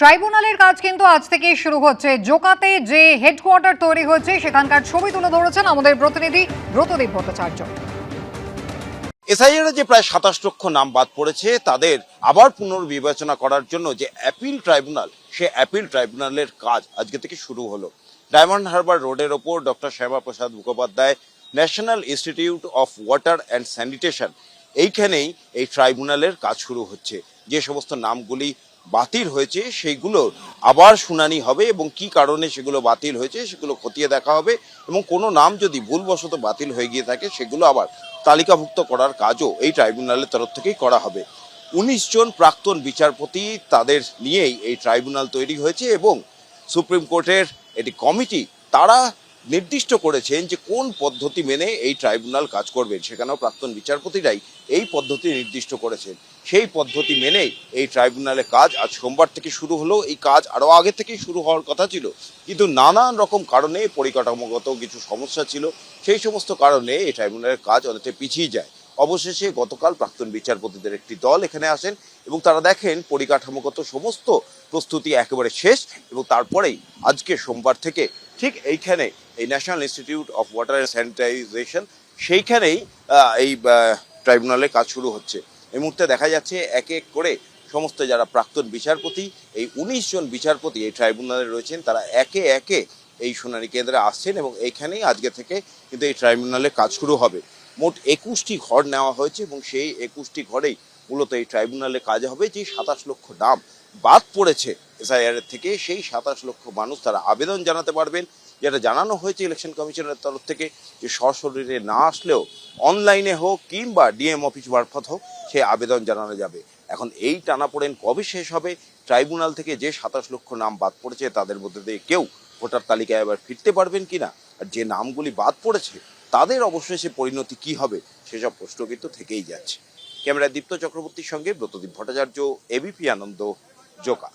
ট্রাইব্যুনালের কাজ কিন্তু আজ থেকেই শুরু হচ্ছে। জোকাতে যে হেডকোয়ার্টার তৈরি হচ্ছে সেখানকার ছবি তুলে ধরেছেন আমাদের প্রতিনিধি ব্রতদীপ ভট্টাচার্য। এসআইআর যে প্রায় ২৭ লক্ষ নাম বাদ পড়েছে তাদের আবার পুনর্বিবেচনা করার জন্য যে অ্যাপিল ট্রাইব্যুনাল, সে অ্যাপিল ট্রাইব্যুনালের কাজ আজকে থেকে শুরু হলো। ডায়মন্ড হারবার রোডের ওপর doctor Shyamaprasad Mukhopadhyay national institute of water and sanitation, এইখানেই এই ট্রাইব্যুনালের কাজ শুরু হচ্ছে। যে সমস্ত নামগুলি বাতিল হয়েছে সেইগুলোর আবার শুনানি হবে এবং কি কারণে সেগুলো বাতিল হয়েছে সেগুলো খতিয়ে দেখা হবে, এবং কোনো নাম যদি ভুলবশত বাতিল হয়ে গিয়ে থাকে সেগুলো আবার তালিকাভুক্ত করার কাজও এই ট্রাইব্যুনালের তরফ থেকেই করা হবে। ১৯ জন প্রাক্তন বিচারপতি, তাদের নিয়েই এই ট্রাইব্যুনাল তৈরি হয়েছে এবং সুপ্রিম কোর্টের একটি কমিটি তারা নির্দিষ্ট করেছেন যে কোন পদ্ধতি মেনে এই ট্রাইব্যুনাল কাজ করবে। সেখানেও প্রাক্তন বিচারপতিরাই এই পদ্ধতি নির্দিষ্ট করেছেন। সেই পদ্ধতি মেনেই এই ট্রাইব্যুনালের কাজ আজ সোমবার থেকে শুরু হলো। এই কাজ আরও আগে থেকেই শুরু হওয়ার কথা ছিল, কিন্তু নানান রকম কারণে, পরিকাঠামোগত কিছু সমস্যা ছিল, সেই সমস্ত কারণে এই ট্রাইব্যুনালের কাজ অনেকটা পিছিয়ে যায়। অবশেষে গতকাল প্রাক্তন বিচারপতিদের একটি দল এখানে আসেন এবং তারা দেখেন পরিকাঠামোগত সমস্ত প্রস্তুতি একেবারে শেষ, এবং তারপরেই আজকে সোমবার থেকে ঠিক এইখানে এই national institute of water and sanitisation, সেইখানেই এই ট্রাইব্যুনালের কাজ শুরু হচ্ছে। এই মুহূর্তে দেখা যাচ্ছে এক এক করে সমস্ত যারা প্রাক্তন বিচারপতি, এই ১৯ জন বিচারপতি এই ট্রাইব্যুনালে রয়েছেন, তারা একে একে এই শুনানি কেন্দ্রে আসছেন এবং এইখানেই আজকে থেকে কিন্তু এই ট্রাইব্যুনালের কাজ শুরু হবে। মোট ২১টি ঘর নেওয়া হয়েছে এবং সেই ২১টি ঘরেই মূলত এই ট্রাইব্যুনালে কাজ হবে। যে ২৭ লক্ষ নাম বাদ পড়েছে এসআইআর এর থেকে, সেই ২৭ লক্ষ মানুষ তারা আবেদন জানাতে পারবেন। যেটা জানানো হয়েছে ইলেকশন কমিশনের তরফ থেকে যে সশরীরে না আসলেও অনলাইনে হোক কিংবা ডিএম অফিস মারফত হোক সে আবেদন জানানো যাবে। এখন এই টানাপোড়েন কবে শেষ হবে? ট্রাইব্যুনাল থেকে যে ২৭ লক্ষ নাম বাদ পড়েছে তাদের মধ্যে দিয়ে কেউ ভোটার তালিকায় আবার ফিরতে পারবেন কিনা, আর যে নামগুলি বাদ পড়েছে তাদের অবশ্যই সে পরিণতি কি হবে, সেসব প্রশ্ন কিন্তু থেকেই যাচ্ছে। ক্যামেরায় দীপ্ত চক্রবর্তীর সঙ্গে ব্রতদীপ ভট্টাচার্য, এবিপি আনন্দ, জোকা।